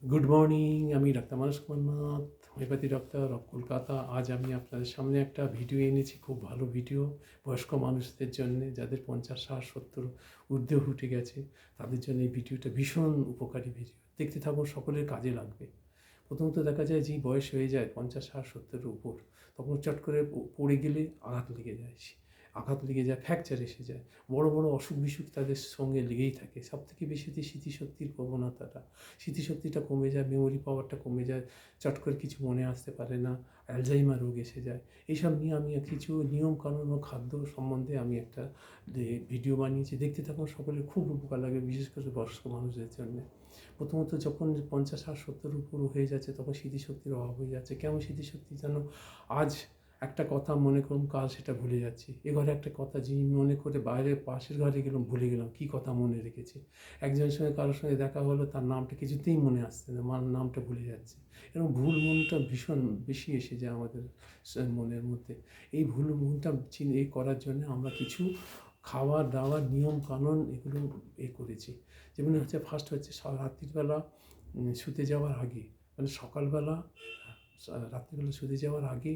Good morning, আমি doctor Manas Kumar, homeopathy doctor of Kolkata. আজ আমি আপনাদের সামনে একটা ভিডিও এনেছি, খুব ভালো ভিডিও বয়স্ক মানুষদের জন্য, যাদের 50, 60, 70 ঊর্ধ্বে উঠে গেছে। তাদের জন্য এই ভিডিওটা ভীষণ উপকারী ভিডিও, দেখতে থাকুন, সকলের কাজে লাগবে। প্রথমত দেখা যায় যে বয়স হয়ে যায় 50, 60, 70-এর উপর, তখন চট করে পড়ে গেলে আঘাত লেগে যায়, ফ্র্যাকচার এসে যায়, বড় বড় অসুখ বিসুখ তাদের সঙ্গে লেগেই থাকে। সবথেকে বেশি হচ্ছে স্মৃতিশক্তির প্রবণতাটা, স্মৃতিশক্তিটা কমে যায়, মেমোরি পাওয়ারটা কমে যায়, চট করে কিছু মনে আসতে পারে না, অ্যালজাইমার রোগ এসে যায়। এইসব নিয়ে আমি কিছু নিয়মকানুন ও খাদ্য সম্বন্ধে আমি একটা ভিডিও বানিয়েছি, দেখতে থাকুন, সকলের খুব উপকার লাগে, বিশেষ করে বয়স্ক মানুষদের জন্য। প্রথমত যখন 50, 60, 70 উপর হয়ে যাচ্ছে, তখন স্মৃতিশক্তির অভাব হয়ে যাচ্ছে। কেমন স্মৃতিশক্তি যেন, আজ একটা কথা মনে করুন, কাল সেটা ভুলে যাচ্ছি। এ ঘরে একটা কথা যিনি মনে করে বাইরে পাশের ঘরে গেলাম, ভুলে গেলাম কী কথা মনে রেখেছি। একজনের সঙ্গে কারোর সঙ্গে দেখা হলো, তার নামটা কিছুতেই মনে আসছে না, নামটা ভুলে যাচ্ছে। এবং ভুল মনটা ভীষণ বেশি এসে যায় আমাদের মনের মধ্যে। এই ভুল মনটা করার জন্য আমরা কিছু খাওয়ার দাওয়ার নিয়ম কানুন এগুলো করেছি। যেমন হচ্ছে, ফার্স্ট হচ্ছে রাত্রিবেলা শুতে যাওয়ার আগে, মানে সকালবেলা রাত্রিবেলা শুতে যাওয়ার আগে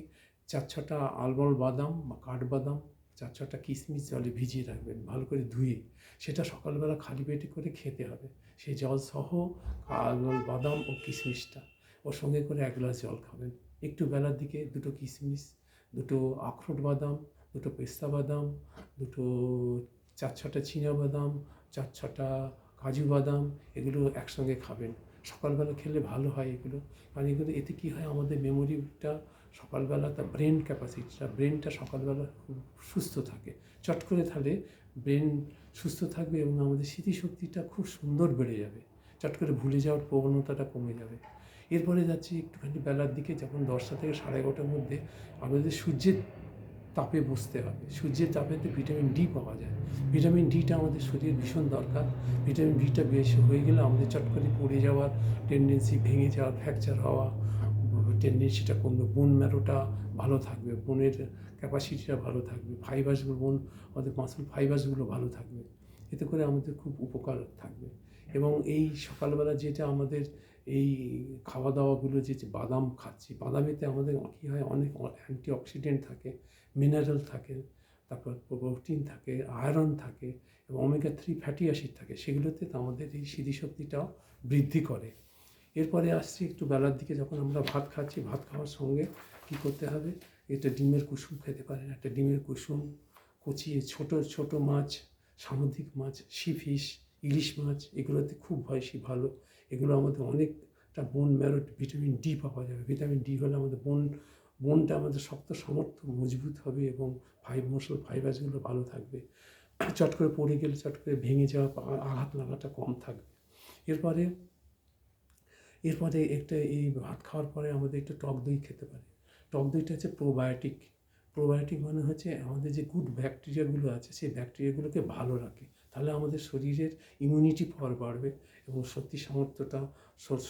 4-6টা আলমন্ড বাদাম বা কাঠবাদাম, 4-6টা কিশমিশ জলে ভিজিয়ে রাখবেন, ভালো করে ধুয়ে। সেটা সকালবেলা খালি পেটে করে খেতে হবে। সেই জল সহ আলমন্ড বাদাম ও কিশমিশটা, ওর সঙ্গে করে 1 গ্লাস জল খাবেন। একটু বেলার দিকে 2টো কিশমিশ, 2টো আখরোট বাদাম, 2টো পেস্তা বাদাম, 2টো 4-6টা বাদাম, 4-6টা কাজু বাদাম, এগুলো একসঙ্গে খাবেন। সকালবেলা খেলে ভালো হয় এগুলো, কারণ এগুলো এতে কী হয়, আমাদের মেমোরিটা সকালবেলা, তার ব্রেন ক্যাপাসিটিটা, ব্রেনটা সকালবেলা খুব সুস্থ থাকে। চট করে তাহলে ব্রেন সুস্থ থাকবে এবং আমাদের স্মৃতিশক্তিটা খুব সুন্দর বেড়ে যাবে, চট করে ভুলে যাওয়ার প্রবণতাটা কমে যাবে। এরপরে যাচ্ছি একটুখানি বেলার দিকে, যখন 10টা থেকে 11:30টার মধ্যে আমাদের সূর্যের তাপে বসতে হবে। সূর্যের তাপেতে ভিটামিন ডি পাওয়া যায়। ভিটামিন ডিটা আমাদের শরীরের ভীষণ দরকার। ভিটামিন ডিটা বেশি হয়ে গেলে আমাদের চট করে পড়ে যাওয়ার টেন্ডেন্সি, ভেঙে যাওয়া, ফ্র্যাকচার হওয়া টেন্ডেন্সিটা কমবে। বোন ম্যারোটা ভালো থাকবে, বোনের ক্যাপাসিটিটা ভালো থাকবে, ফাইবারসগুলো, আমাদের মাসল ফাইবারসগুলো ভালো থাকবে। এতে করে আমাদের খুব উপকার থাকবে। এবং এই সকালবেলা যেটা আমাদের এই খাওয়া দাওয়াগুলো, যে বাদাম খাচ্ছি, বাদামেতে আমাদের কী হয়, অনেক অ্যান্টিঅক্সিডেন্ট থাকে, মিনারেল থাকে, তারপর প্রোটিন থাকে, আয়রন থাকে এবং ওমেগা-3 ফ্যাটি অ্যাসিড থাকে। সেগুলোতে আমাদের এই স্মৃতিশক্তিটাও বৃদ্ধি করে। এরপরে আসছি একটু বেলার দিকে, যখন আমরা ভাত খাচ্ছি, ভাত খাওয়ার সঙ্গে কী করতে হবে, একটা ডিমের কুসুম খেতে পারেন। একটা ডিমের কুসুম কুচিয়ে, ছোট ছোট মাছ, সামুদ্রিক মাছ, সি ফিশ, ইলিশ মাছ, এগুলোতে খুব বেশি ভালো। এগুলো আমাদের অনেকটা বোন ম্যারো, ভিটামিন ডি পাওয়া যাবে। ভিটামিন ডি হলে আমাদের বোনটা আমাদের শক্ত সামর্থ্য মজবুত হবে এবং মাসল ফাইবারসগুলো ভালো থাকবে। চট করে পড়ে গেলে চট করে ভেঙে যাওয়া, আঘাত লাগাটা কম থাকবে। এরপরে এরপরে একটা, এই ভাত খাওয়ার পরে আমাদের একটু টক দই খেতে পারে। টক দইটা হচ্ছে প্রোবায়োটিক। প্রোবায়োটিক মানে হচ্ছে আমাদের যে গুড ব্যাকটেরিয়াগুলো আছে, সেই ব্যাকটেরিয়াগুলোকে ভালো রাখে। তাহলে আমাদের শরীরের ইমিউনিটি পাওয়ার বাড়বে এবং শক্তি সামর্থ্যটা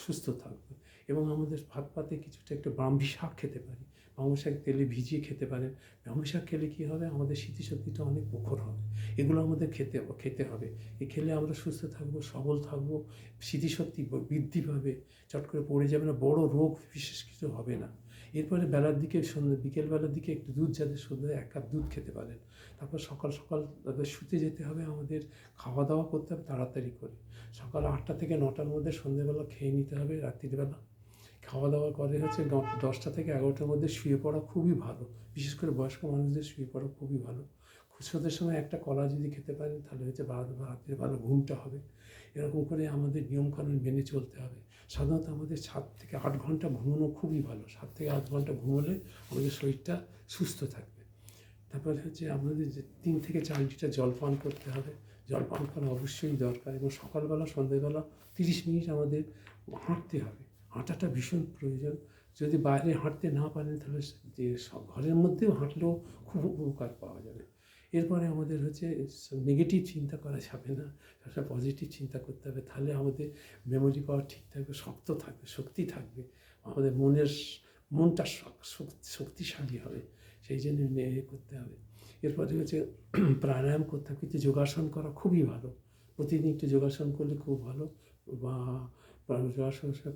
সুস্থ থাকবে। এবং আমাদের ভাত পাতে কিছুটা একটা ব্রাহ্মী শাক খেতে পারি। ব্রাহ্মী শাক তেলে ভিজিয়ে খেতে পারেন। ব্রাহ্মী শাক খেলে কী হবে, আমাদের স্মৃতিশক্তিটা অনেক প্রখর হবে। এগুলো আমাদের খেতে হবে। খেলে আমরা সুস্থ থাকবো, সবল থাকবো, স্মৃতিশক্তি বৃদ্ধি পাবে, চট করে পড়ে যাবে না, বড় রোগ বিশেষ কিছু হবে না। এরপরে বেলার দিকে, বিকেলবেলার দিকে একটু দুধ, যাদের সন্ধ্যায় 1 কাপ দুধ খেতে পারেন। তারপর সকাল সকাল তাদের শুতে যেতে হবে, আমাদের খাওয়া দাওয়া করতে হবে তাড়াতাড়ি করে। সকাল 8টা থেকে 9টার মধ্যে সন্ধ্যেবেলা খেয়ে নিতে হবে। রাত্রিবেলা খাওয়া দাওয়া করে হচ্ছে 10টা থেকে 11টার মধ্যে শুয়ে পড়া খুবই ভালো। বিশেষ করে বয়স্ক মানুষদের শুয়ে পড়া খুবই ভালো। খুচরোদের সময় একটা কলা যদি খেতে পারেন, তাহলে হচ্ছে রাত্রে ভালো ঘুমটা হবে। এরকম করে আমাদের নিয়মকানুন মেনে চলতে হবে। সাধারণত আমাদের 7 থেকে 8 ঘন্টা ঘুমানো খুবই ভালো। 7 থেকে 8 ঘন্টা ঘুমোলে আমাদের শরীরটা সুস্থ থাকবে। তারপরে হচ্ছে আমাদের যে 3 থেকে 4 লিটার জল পান করতে হবে। জল পান করা অবশ্যই দরকার। এবং সকালবেলা, সন্ধ্যেবেলা 30 মিনিট আমাদের হাঁটতে হবে। হাঁটাটা ভীষণ প্রয়োজন। যদি বাইরে হাঁটতে না পারেন, তাহলে যে ঘরের মধ্যেও হাঁটলেও খুব উপকার পাওয়া যাবে। এরপরে আমাদের হচ্ছে নেগেটিভ চিন্তা করা যাবে না, একটা পজিটিভ চিন্তা করতে হবে। তাহলে আমাদের মেমোরি পাওয়ার ঠিক থাকবে, শক্ত থাকবে, শক্তি থাকবে, আমাদের মনটা শক্তিশালী হবে। সেই জন্য করতে হবে। এরপরে হচ্ছে প্রাণায়াম করতে হবে, কিন্তু যোগাসন করা খুবই ভালো। প্রতিদিন একটু যোগাসন করলে খুব ভালো। বা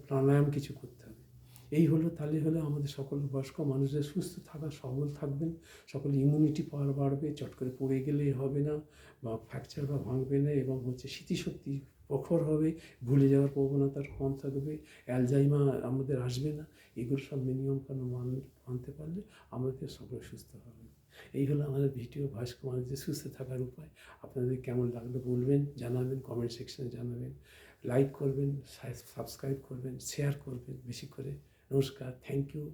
প্রাণায়াম কিছু করতে হবে। এই হলো, তাহলে হলে আমাদের সকল বয়স্ক মানুষদের সুস্থ থাকা, সবল থাকবেন, সকল ইমিউনিটি পাওয়ার বাড়বে, চট করে পড়ে গেলে হবে না বা ফ্র্যাকচার বা ভাঙবে না, এবং স্মৃতিশক্তি প্রখর হবে, ভুলে যাওয়ার প্রবণতার কম থাকবে, অ্যালজাইমার আমাদের আসবে না। এগুলো সব মিনিমাম কানুন মানতে পারলে আমাদের সকলে সুস্থ হবে। এই হলো আমাদের ভিডিও, বয়স্ক মানুষদের সুস্থ থাকার উপায়। আপনাদের কেমন লাগলো বলবেন, জানাবেন, কমেন্ট সেকশনে জানাবেন, লাইক করবেন, সাবস্ক্রাইব করবেন, শেয়ার করবেন বেশি করে। নমস্কার, থ্যাংক ইউ।